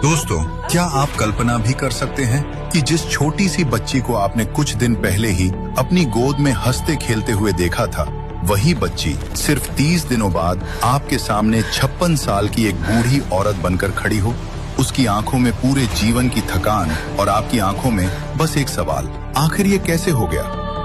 दोस्तों, क्या आप कल्पना भी कर सकते हैं कि जिस छोटी सी बच्ची को आपने कुछ दिन पहले ही अपनी गोद में हंसते खेलते हुए देखा था, वही बच्ची सिर्फ 30 दिनों बाद आपके सामने 56 साल की एक बूढ़ी औरत बनकर खड़ी हो। उसकी आंखों में पूरे जीवन की थकान और आपकी आंखों में बस एक सवाल, आखिर ये कैसे हो गया?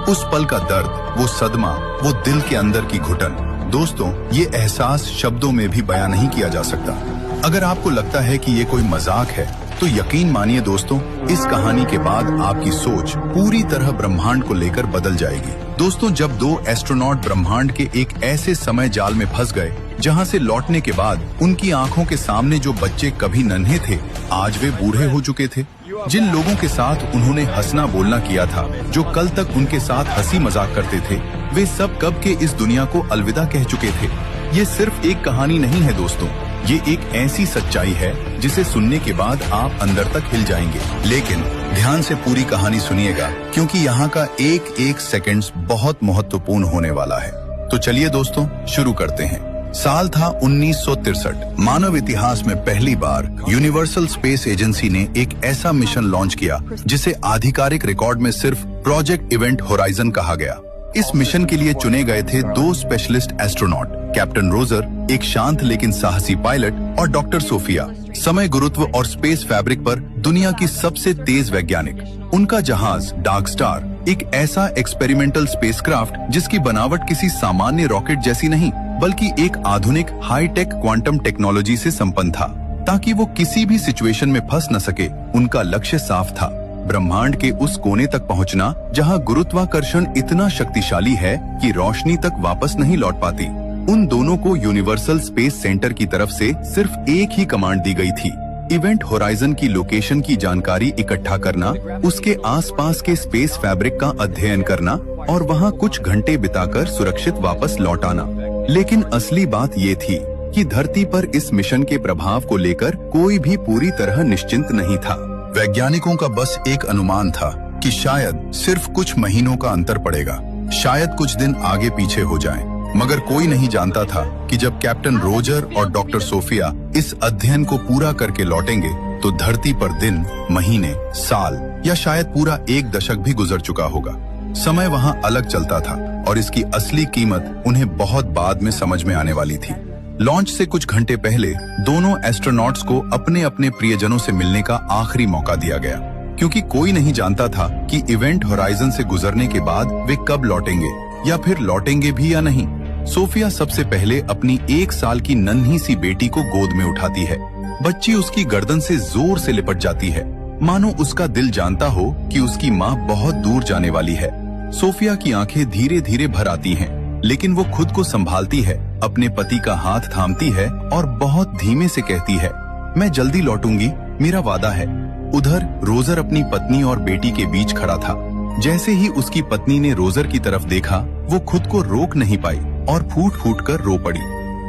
उस पल का दर्द, वो सदमा, वो दिल के अंदर की घुटन, दोस्तों, ये एहसास शब्दों में भी बयां नहीं किया जा सकता। अगर आपको लगता है कि ये कोई मजाक है, तो यकीन मानिए दोस्तों, इस कहानी के बाद आपकी सोच पूरी तरह ब्रह्मांड को लेकर बदल जाएगी। दोस्तों, जब 2 एस्ट्रोनॉट ब्रह्मांड के एक ऐसे समय जाल में फंस गए जहां से लौटने के बाद उनकी आंखों के सामने जो बच्चे कभी नन्हे थे, आज वे बूढ़े हो चुके थे। जिन लोगों के साथ उन्होंने हंसना बोलना किया था, जो कल तक उनके साथ हंसी मजाक करते थे, वे सब कब के इस दुनिया को अलविदा कह चुके थे। ये सिर्फ एक कहानी नहीं है दोस्तों, ये एक ऐसी सच्चाई है जिसे सुनने के बाद आप अंदर तक हिल जाएंगे। लेकिन ध्यान से पूरी कहानी सुनिएगा, क्योंकि यहाँ का एक एक सेकंड्स बहुत महत्वपूर्ण होने वाला है। तो चलिए दोस्तों, शुरू करते हैं। साल था 1963। मानव इतिहास में पहली बार यूनिवर्सल स्पेस एजेंसी ने एक ऐसा मिशन लॉन्च किया जिसे आधिकारिक रिकॉर्ड में सिर्फ प्रोजेक्ट इवेंट होराइजन कहा गया। इस मिशन के लिए चुने गए थे 2 स्पेशलिस्ट एस्ट्रोनॉट, कैप्टन रोजर, एक शांत लेकिन साहसी पायलट, और डॉक्टर सोफिया, समय, गुरुत्व और स्पेस फैब्रिक पर दुनिया की सबसे तेज वैज्ञानिक। उनका जहाज डार्क स्टार एक ऐसा एक्सपेरिमेंटल स्पेसक्राफ्ट जिसकी बनावट किसी सामान्य रॉकेट जैसी नहीं, बल्कि एक आधुनिक हाईटेक क्वांटम टेक्नोलॉजी से संपन्न था, ताकि वो किसी भी सिचुएशन में फंस न सके। उनका लक्ष्य साफ था, ब्रह्मांड के उस कोने तक पहुंचना जहां गुरुत्वाकर्षण इतना शक्तिशाली है कि रोशनी तक वापस नहीं लौट पाती। उन दोनों को यूनिवर्सल स्पेस सेंटर की तरफ से सिर्फ एक ही कमांड दी गई थी, इवेंट होराइजन की लोकेशन की जानकारी इकट्ठा करना, उसके आसपास के स्पेस फैब्रिक का अध्ययन करना और वहां कुछ घंटे बिताकर सुरक्षित वापस लौट आना। लेकिन असली बात ये थी कि धरती पर इस मिशन के प्रभाव को लेकर कोई भी पूरी तरह निश्चिंत नहीं था। वैज्ञानिकों का बस एक अनुमान था कि शायद सिर्फ कुछ महीनों का अंतर पड़ेगा, शायद कुछ दिन आगे पीछे हो जाएं। मगर कोई नहीं जानता था कि जब कैप्टन रोजर और डॉक्टर सोफिया इस अध्ययन को पूरा करके लौटेंगे, तो धरती पर दिन, महीने, साल या शायद पूरा 1 दशक भी गुजर चुका होगा। समय वहां अलग चलता था और इसकी असली कीमत उन्हें बहुत बाद में समझ में आने वाली थी। लॉन्च से कुछ घंटे पहले दोनों एस्ट्रोनॉट्स को अपने अपने प्रियजनों से मिलने का आखिरी मौका दिया गया, क्योंकि कोई नहीं जानता था कि इवेंट होराइजन से गुजरने के बाद वे कब लौटेंगे या फिर लौटेंगे भी या नहीं। सोफिया सबसे पहले अपनी 1 साल की नन्ही सी बेटी को गोद में उठाती है। बच्ची उसकी गर्दन से जोर से लिपट जाती है, मानो उसका दिल जानता हो कि उसकी माँ बहुत दूर जाने वाली है। सोफिया की आंखें धीरे धीरे भर आती हैं, लेकिन वो खुद को संभालती है, अपने पति का हाथ थामती है और बहुत धीमे से कहती है, मैं जल्दी लौटूंगी, मेरा वादा है। उधर रोजर अपनी पत्नी और बेटी के बीच खड़ा था। जैसे ही उसकी पत्नी ने रोजर की तरफ देखा, वो खुद को रोक नहीं पाई और फूट फूट कर रो पड़ी।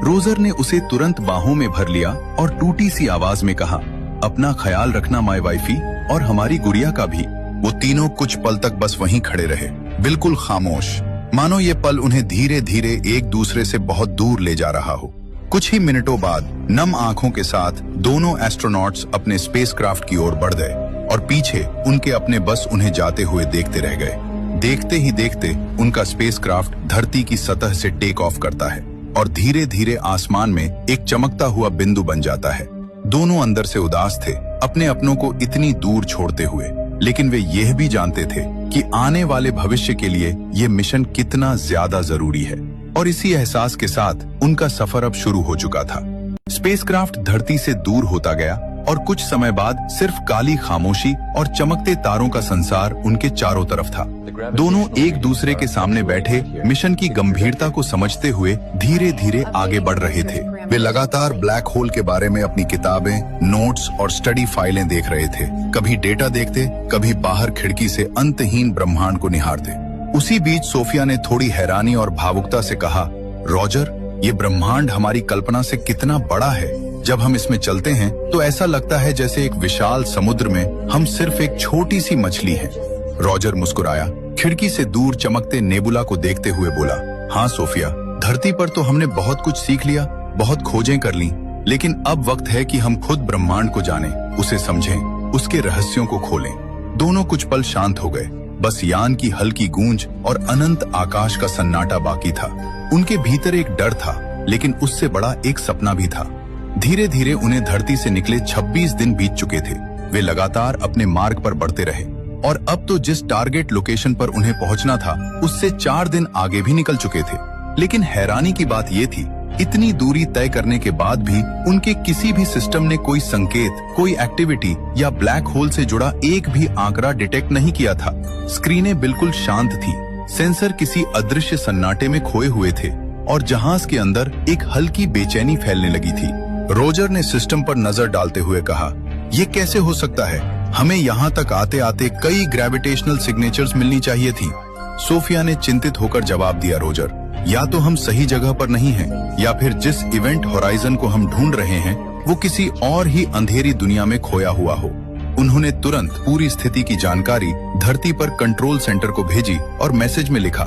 रोजर ने उसे तुरंत बाहों में भर लिया और टूटी सी आवाज में कहा, अपना ख्याल रखना माय वाइफी, और हमारी गुड़िया का भी। वो तीनों कुछ पल तक बस वहीं खड़े रहे, बिल्कुल खामोश, मानो ये पल उन्हें धीरे धीरे एक दूसरे से बहुत दूर ले जा रहा हो। कुछ ही मिनटों बाद नम आंखों के साथ दोनों एस्ट्रोनॉट्स अपने स्पेसक्राफ्ट की ओर बढ़ गए और पीछे उनके अपने बस उन्हें जाते हुए देखते रह गए। देखते ही देखते उनका स्पेसक्राफ्ट धरती की सतह से टेक ऑफ करता है और धीरे धीरे आसमान में एक चमकता हुआ बिंदु बन जाता है। दोनों अंदर से उदास थे, अपने अपनों को इतनी दूर छोड़ते हुए, लेकिन वे यह भी जानते थे कि आने वाले भविष्य के लिए ये मिशन कितना ज्यादा जरूरी है। और इसी एहसास के साथ उनका सफर अब शुरू हो चुका था। स्पेसक्राफ्ट धरती से दूर होता गया और कुछ समय बाद सिर्फ काली खामोशी और चमकते तारों का संसार उनके चारों तरफ था। दोनों एक दूसरे के सामने बैठे मिशन की गंभीरता को समझते हुए धीरे धीरे आगे बढ़ रहे थे। वे लगातार ब्लैक होल के बारे में अपनी किताबें, नोट्स और स्टडी फाइलें देख रहे थे। कभी डेटा देखते, कभी बाहर खिड़की से अंतहीन ब्रह्मांड को निहारते। उसी बीच सोफिया ने थोड़ी हैरानी और भावुकता से कहा, रोजर, ये ब्रह्मांड हमारी कल्पना से कितना बड़ा है। जब हम इसमें चलते हैं तो ऐसा लगता है जैसे एक विशाल समुद्र में हम सिर्फ एक छोटी सी मछली हैं। रोजर मुस्कुराया, खिड़की से दूर चमकते नेबुला को देखते हुए बोला, हाँ सोफिया, धरती पर तो हमने बहुत कुछ सीख लिया, बहुत खोजें कर ली, लेकिन अब वक्त है कि हम खुद ब्रह्मांड को जानें, उसे समझें, उसके रहस्यों को खोलें। दोनों कुछ पल शांत हो गए। बस यान की हल्की गूंज और अनंत आकाश का सन्नाटा बाकी था। उनके भीतर एक डर था, लेकिन उससे बड़ा एक सपना भी था। धीरे धीरे उन्हें धरती से निकले 26 दिन बीत चुके थे। वे लगातार अपने मार्ग पर बढ़ते रहे और अब तो जिस टारगेट लोकेशन पर उन्हें पहुंचना था उससे 4 दिन आगे भी निकल चुके थे। लेकिन हैरानी की बात ये थी, इतनी दूरी तय करने के बाद भी उनके किसी भी सिस्टम ने कोई संकेत, कोई एक्टिविटी या ब्लैक होल से जुड़ा एक भी आंकड़ा डिटेक्ट नहीं किया था। स्क्रीनें बिल्कुल शांत थी, सेंसर किसी अदृश्य सन्नाटे में खोए हुए थे और जहाज के अंदर एक हल्की बेचैनी फैलने लगी थी। रोजर ने सिस्टम पर नजर डालते हुए कहा, ये कैसे हो सकता है? हमें यहाँ तक आते आते कई ग्रेविटेशनल सिग्नेचर्स मिलनी चाहिए थी। सोफिया ने चिंतित होकर जवाब दिया, रोजर, या तो हम सही जगह पर नहीं हैं, या फिर जिस इवेंट होराइजन को हम ढूंढ रहे हैं वो किसी और ही अंधेरी दुनिया में खोया हुआ हो। उन्होंने तुरंत पूरी स्थिति की जानकारी धरती पर कंट्रोल सेंटर को भेजी और मैसेज में लिखा,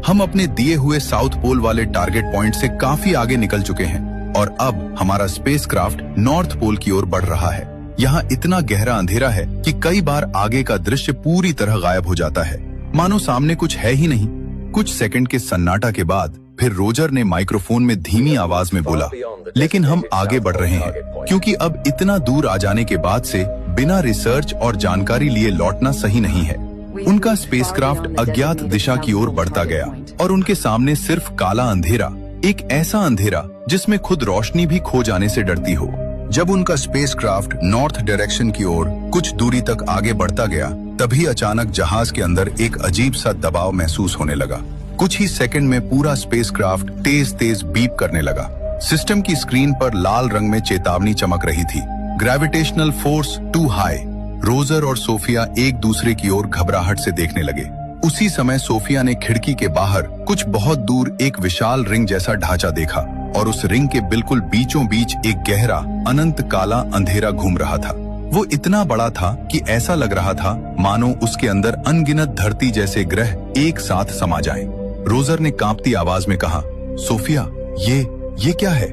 हम अपने दिए हुए साउथ पोल वाले टारगेट पॉइंट से काफी आगे निकल चुके हैं और अब हमारा स्पेसक्राफ्ट नॉर्थ पोल की ओर बढ़ रहा है। यहाँ इतना गहरा अंधेरा है कि कई बार आगे का दृश्य पूरी तरह गायब हो जाता है, मानो सामने कुछ है ही नहीं। कुछ सेकंड के सन्नाटा के बाद फिर रोजर ने माइक्रोफोन में धीमी आवाज में बोला, लेकिन हम आगे बढ़ रहे हैं, क्योंकि अब इतना दूर आ जाने के बाद से बिना रिसर्च और जानकारी लिए लौटना सही नहीं है। उनका स्पेसक्राफ्ट अज्ञात दिशा की ओर बढ़ता गया और उनके सामने सिर्फ काला अंधेरा, एक ऐसा अंधेरा जिसमें खुद रोशनी भी खो जाने से डरती हो। जब उनका स्पेसक्राफ्ट नॉर्थ डायरेक्शन की ओर कुछ दूरी तक आगे बढ़ता गया, तभी अचानक जहाज के अंदर एक अजीब सा दबाव महसूस होने लगा। कुछ ही सेकंड में पूरा स्पेसक्राफ्ट तेज तेज बीप करने लगा। सिस्टम की स्क्रीन पर लाल रंग में चेतावनी चमक रही थी, gravitational force too high. Roger और सोफिया एक दूसरे की ओर घबराहट से देखने लगे। उसी समय सोफिया ने खिड़की के बाहर कुछ बहुत दूर एक विशाल रिंग जैसा ढांचा देखा और उस रिंग के बिल्कुल बीचों बीच एक गहरा अनंत काला अंधेरा घूम रहा था। वो इतना बड़ा था कि ऐसा लग रहा था मानो उसके अंदर अनगिनत धरती जैसे ग्रह एक साथ समा जाएं। रोजर ने कांपती आवाज में कहा, सोफिया, ये क्या है?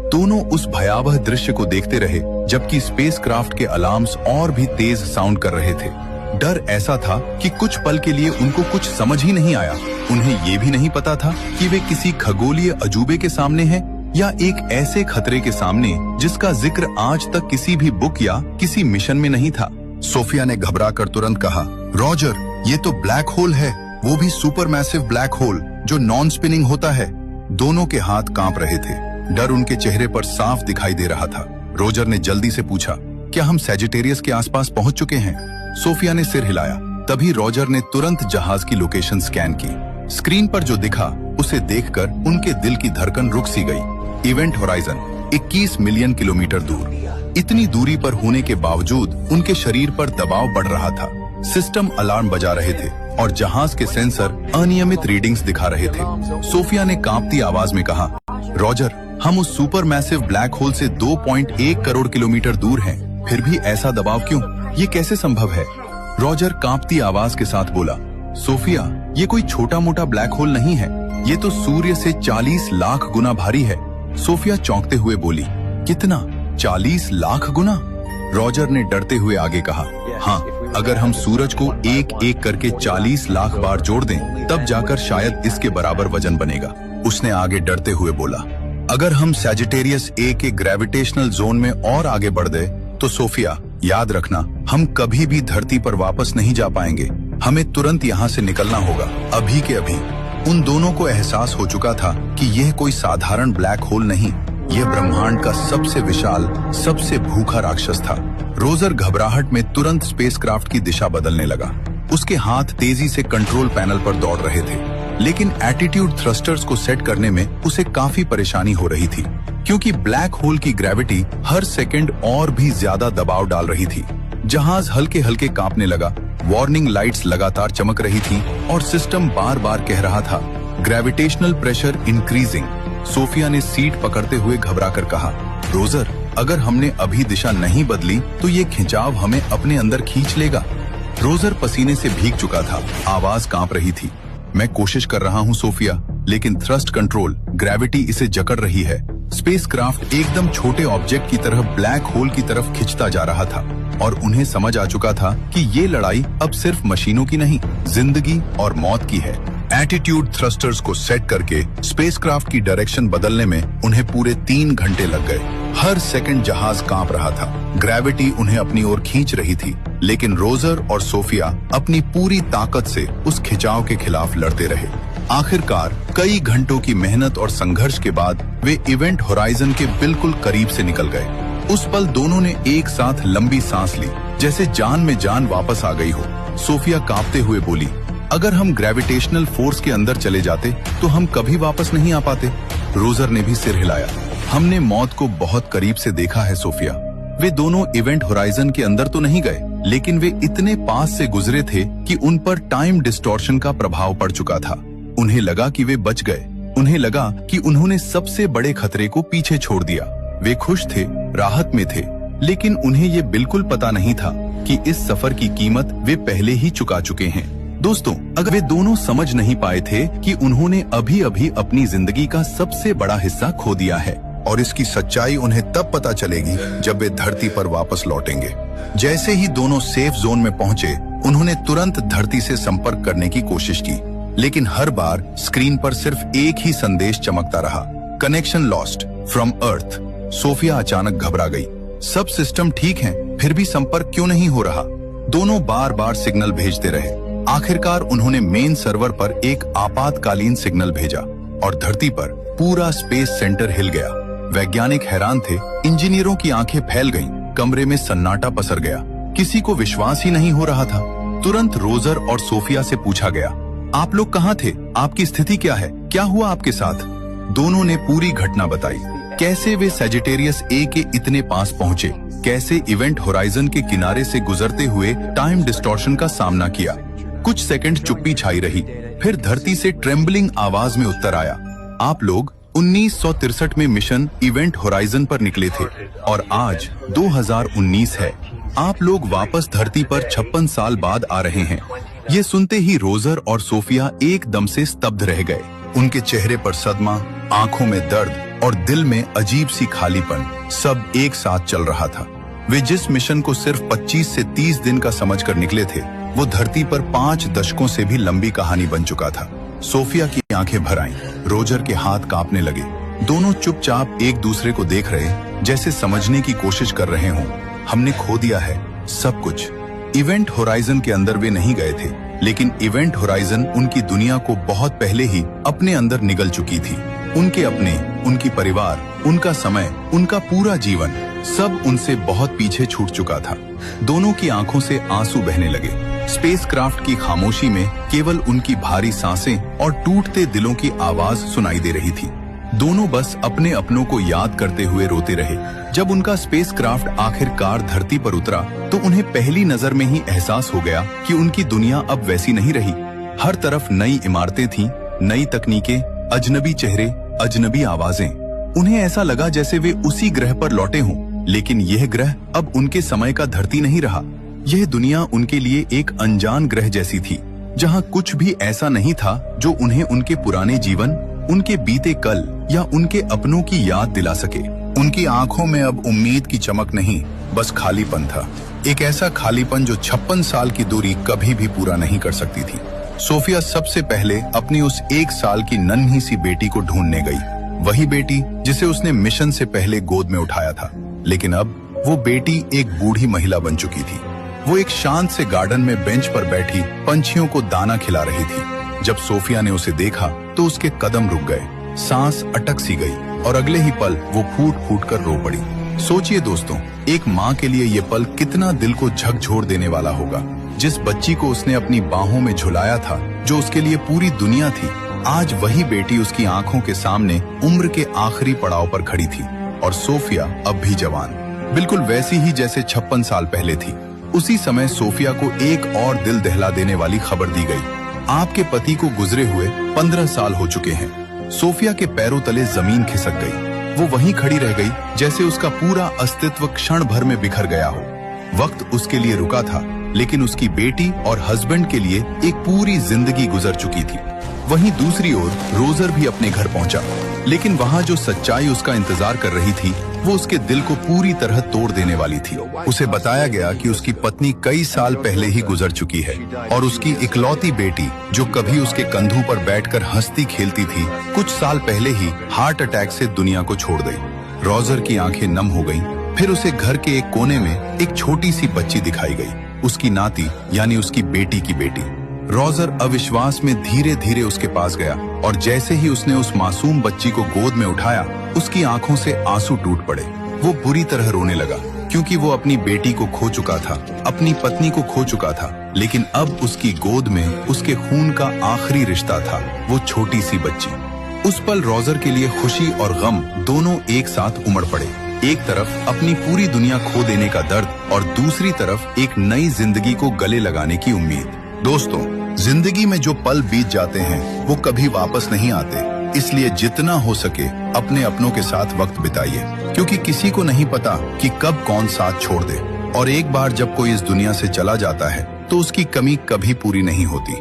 दोनों उस भयावह दृश्य को देखते रहे जबकि स्पेसक्राफ्ट के अलार्म्स और भी तेज साउंड कर रहे थे। डर ऐसा था कि कुछ पल के लिए उनको कुछ समझ ही नहीं आया। उन्हें ये भी नहीं पता था कि वे किसी खगोलीय अजूबे के सामने हैं या एक ऐसे खतरे के सामने जिसका जिक्र आज तक किसी भी बुक या किसी मिशन में नहीं था। सोफिया ने घबराकर तुरंत कहा, रोजर, ये तो ब्लैक होल है, वो भी सुपर मैसिव ब्लैक होल जो नॉन स्पिनिंग होता है। दोनों के हाथ कांप रहे थे, डर उनके चेहरे पर साफ दिखाई दे रहा था। रोजर ने जल्दी से पूछा, क्या हम सैजिटेरियस के आसपास पहुंच चुके हैं? सोफिया ने सिर हिलाया। तभी रोजर ने तुरंत जहाज की लोकेशन स्कैन की। स्क्रीन पर जो दिखा उसे देखकर उनके दिल की धड़कन रुक सी गई। इवेंट होराइजन 21 मिलियन किलोमीटर दूर। इतनी दूरी पर होने के बावजूद उनके शरीर पर दबाव बढ़ रहा था। सिस्टम अलार्म बजा रहे थे और जहाज के सेंसर अनियमित रीडिंग्स दिखा रहे थे। सोफिया ने कांपती आवाज में कहा, रोजर, हम उस सुपर मैसिव ब्लैक होल से 2.1 करोड़ किलोमीटर दूर हैं, फिर भी ऐसा दबाव क्यों? ये कैसे संभव है? रोजर कांपती आवाज के साथ बोला, सोफिया, ये कोई छोटा मोटा ब्लैक होल नहीं है, ये तो सूर्य से 40 लाख गुना भारी है। सोफिया चौंकते हुए बोली, कितना? 40 लाख गुना? रोजर ने डरते हुए आगे कहा, हाँ, अगर हम सूरज को एक एक करके 40 लाख बार जोड़ दें, तब जाकर शायद इसके बराबर वजन बनेगा। उसने आगे डरते हुए बोला, अगर हम सैजिटेरियस ए के ग्रेविटेशनल जोन में और आगे बढ़ गए तो सोफिया, याद रखना, हम कभी भी धरती पर वापस नहीं जा पाएंगे। हमें तुरंत यहाँ से निकलना होगा, अभी के अभी। उन दोनों को एहसास हो चुका था कि यह कोई साधारण ब्लैक होल नहीं, यह ब्रह्मांड का सबसे विशाल, सबसे भूखा राक्षस था। रोजर घबराहट में तुरंत स्पेसक्राफ्ट की दिशा बदलने लगा। उसके हाथ तेजी से कंट्रोल पैनल पर दौड़ रहे थे, लेकिन एटीट्यूड थ्रस्टर्स को सेट करने में उसे काफी परेशानी हो रही थी, क्योंकि ब्लैक होल की ग्रेविटी हर सेकंड और भी ज्यादा दबाव डाल रही थी। जहाज हल्के हल्के कांपने लगा, वार्निंग लाइट्स लगातार चमक रही थी और सिस्टम बार बार कह रहा था, ग्रेविटेशनल प्रेशर इंक्रीजिंग। सोफिया ने सीट पकड़ते हुए घबराकर कहा, रोजर, अगर हमने अभी दिशा नहीं बदली तो ये खिंचाव हमें अपने अंदर खींच लेगा। रोजर पसीने से भीग चुका था, आवाज कांप रही थी। मैं कोशिश कर रहा हूँ सोफिया, लेकिन थ्रस्ट कंट्रोल, ग्रेविटी इसे जकड़ रही है। स्पेसक्राफ्ट एकदम छोटे ऑब्जेक्ट की तरह ब्लैक होल की तरफ खिंचता जा रहा था और उन्हें समझ आ चुका था कि ये लड़ाई अब सिर्फ मशीनों की नहीं, जिंदगी और मौत की है। एटीट्यूड थ्रस्टर्स को सेट करके स्पेसक्राफ्ट की डायरेक्शन बदलने में उन्हें पूरे 3 घंटे लग गए। हर सेकंड जहाज कांप रहा था, ग्रेविटी उन्हें अपनी ओर खींच रही थी, लेकिन रोजर और सोफिया अपनी पूरी ताकत से उस खिंचाव के खिलाफ लड़ते रहे। आखिरकार कई घंटों की मेहनत और संघर्ष के बाद वे इवेंट होराइजन के बिल्कुल करीब से निकल गए। उस पल दोनों ने एक साथ लंबी सांस ली, जैसे जान में जान वापस आ गई हो। सोफिया कांपते हुए बोली, अगर हम ग्रेविटेशनल फोर्स के अंदर चले जाते तो हम कभी वापस नहीं आ पाते। रोजर ने भी सिर हिलाया, हमने मौत को बहुत करीब से देखा है सोफिया। वे दोनों इवेंट होराइजन के अंदर तो नहीं गए, लेकिन वे इतने पास से गुजरे थे कि उन पर टाइम डिस्टॉर्शन का प्रभाव पड़ चुका था। उन्हें लगा कि वे बच गए, उन्हें लगा कि उन्होंने सबसे बड़े खतरे को पीछे छोड़ दिया। वे खुश थे, राहत में थे, लेकिन उन्हें ये बिल्कुल पता नहीं था कि इस सफर की कीमत वे पहले ही चुका चुके हैं। दोस्तों, अगर वे दोनों समझ नहीं पाए थे कि उन्होंने अभी अभी अपनी जिंदगी का सबसे बड़ा हिस्सा खो दिया है, और इसकी सच्चाई उन्हें तब पता चलेगी जब वे धरती पर वापस लौटेंगे। जैसे ही दोनों सेफ जोन में पहुंचे, उन्होंने तुरंत धरती से संपर्क करने की कोशिश की, लेकिन हर बार स्क्रीन पर सिर्फ एक ही संदेश चमकता रहा, connection lost from Earth. Sophia अचानक घबरा गई। सब सिस्टम ठीक हैं, फिर भी संपर्क क्यों नहीं हो रहा? दोनों बार बार सिग्नल भेजते रहे। आखिरकार उन्होंने मेन सर्वर पर एक आपातकालीन सिग्नल भेजा और धरती पर पूरा स्पेस सेंटर हिल गया। वैज्ञानिक हैरान थे, इंजीनियरों की आंखें फैल गईं, कमरे में सन्नाटा पसर गया। किसी को विश्वास ही नहीं हो रहा था। तुरंत रोजर और सोफिया से पूछा गया, आप लोग कहाँ थे? आपकी स्थिति क्या है? क्या हुआ आपके साथ? दोनों ने पूरी घटना बताई, कैसे वे सजिटेरियस ए के इतने पास पहुंचे, कैसे इवेंट होराइजन के किनारे से गुजरते हुए टाइम डिस्टॉर्शन का सामना किया। कुछ सेकंड चुप्पी छाई रही, फिर धरती से ट्रेम्बलिंग आवाज में उत्तर आया, आप लोग 1963 में मिशन इवेंट होराइजन पर निकले थे और आज 2019 है। आप लोग वापस धरती पर 56 साल बाद आ रहे हैं। ये सुनते ही रोजर और सोफिया एकदम से स्तब्ध रह गए। उनके चेहरे पर सदमा, आंखों में दर्द और दिल में अजीब सी खालीपन, सब एक साथ चल रहा था। वे जिस मिशन को सिर्फ 25 से 30 दिन का समझकर निकले थे, वो धरती पर 5 दशकों से भी लंबी कहानी बन चुका था। सोफिया की आंखें भर आईं, रोजर के हाथ कांपने लगे। दोनों चुपचाप एक दूसरे को देख रहे, जैसे समझने की कोशिश कर रहे हों। हमने खो दिया है सब कुछ। इवेंट होराइजन के अंदर वे नहीं गए थे, लेकिन इवेंट होराइजन उनकी दुनिया को बहुत पहले ही अपने अंदर निगल चुकी थी। उनके अपने, उनकी परिवार, उनका समय, उनका पूरा जीवन, सब उनसे बहुत पीछे छूट चुका था। दोनों की आंखों से आंसू बहने लगे। स्पेसक्राफ्ट की खामोशी में केवल उनकी भारी सांसें और टूटते दिलों की आवाज सुनाई दे रही थी। दोनों बस अपने अपनों को याद करते हुए रोते रहे। जब उनका स्पेसक्राफ्ट आखिरकार धरती पर उतरा, तो उन्हें पहली नजर में ही एहसास हो गया कि उनकी दुनिया अब वैसी नहीं रही। हर तरफ नई इमारतें थीं, नई तकनीकें, अजनबी चेहरे, अजनबी आवाजें। उन्हें ऐसा लगा जैसे वे उसी ग्रह पर लौटे हों, लेकिन यह ग्रह अब उनके समय का धरती नहीं रहा। यह दुनिया उनके लिए एक अनजान ग्रह जैसी थी, जहां कुछ भी ऐसा नहीं था जो उन्हें उनके पुराने जीवन, उनके बीते कल या उनके अपनों की याद दिला सके। उनकी आंखों में अब उम्मीद की चमक नहीं, बस खालीपन था। एक ऐसा खालीपन जो 56 साल की दूरी कभी भी पूरा नहीं कर सकती थी। सोफिया सबसे पहले अपनी उस 1 साल की नन्ही सी बेटी को ढूंढने गई। वही बेटी जिसे उसने मिशन से पहले गोद में उठाया था, लेकिन अब वो बेटी एक बूढ़ी महिला बन चुकी थी। वो एक शांत से गार्डन में बेंच पर बैठी पंछियों को दाना खिला रही थी। जब सोफिया ने उसे देखा तो उसके कदम रुक गए, सांस अटक सी गई और अगले ही पल वो फूट फूट कर रो पड़ी। सोचिए दोस्तों, एक माँ के लिए ये पल कितना दिल को झकझोर देने वाला होगा। जिस बच्ची को उसने अपनी बाहों में झुलाया था, जो उसके लिए पूरी दुनिया थी, आज वही बेटी उसकी आंखों के सामने उम्र के आखिरी पड़ाव पर खड़ी थी। और सोफिया अब भी जवान, बिल्कुल वैसी ही जैसे 56 साल पहले थी। उसी समय सोफिया को एक और दिल दहला देने वाली खबर दी गई। आपके पति को गुजरे हुए 15 साल हो चुके हैं। सोफिया के पैरों तले जमीन खिसक गई। वो वहीं खड़ी रह गई, जैसे उसका पूरा अस्तित्व क्षण भर में बिखर गया हो। वक्त उसके लिए रुका था, लेकिन उसकी बेटी और हस्बैंड के लिए एक पूरी जिंदगी गुजर चुकी थी। वहीं दूसरी ओर रोजर भी अपने घर पहुंचा, लेकिन वहां जो सच्चाई उसका इंतजार कर रही थी वो उसके दिल को पूरी तरह तोड़ देने वाली थी। उसे बताया गया कि उसकी पत्नी कई साल पहले ही गुजर चुकी है और उसकी इकलौती बेटी, जो कभी उसके कंधों पर बैठकर हंसती खेलती थी, कुछ साल पहले ही हार्ट अटैक से दुनिया को छोड़ गई। रोजर की आंखें नम हो गईं। फिर उसे घर के एक कोने में एक छोटी सी बच्ची दिखाई गई, उसकी नाती यानी उसकी बेटी की बेटी। रोजर अविश्वास में धीरे धीरे उसके पास गया और जैसे ही उसने उस मासूम बच्ची को गोद में उठाया, उसकी आंखों से आंसू टूट पड़े। वो बुरी तरह रोने लगा, क्योंकि वो अपनी बेटी को खो चुका था, अपनी पत्नी को खो चुका था, लेकिन अब उसकी गोद में उसके खून का आखिरी रिश्ता था, वो छोटी सी बच्ची। उस पल रोजर के लिए खुशी और गम दोनों एक साथ उमड़ पड़े। एक तरफ अपनी पूरी दुनिया खो देने का दर्द और दूसरी तरफ एक नई जिंदगी को गले लगाने की उम्मीद। दोस्तों, जिंदगी में जो पल बीत जाते हैं वो कभी वापस नहीं आते, इसलिए जितना हो सके अपने अपनों के साथ वक्त बिताइए, क्योंकि किसी को नहीं पता कि कब कौन साथ छोड़ दे। और एक बार जब कोई इस दुनिया से चला जाता है तो उसकी कमी कभी पूरी नहीं होती।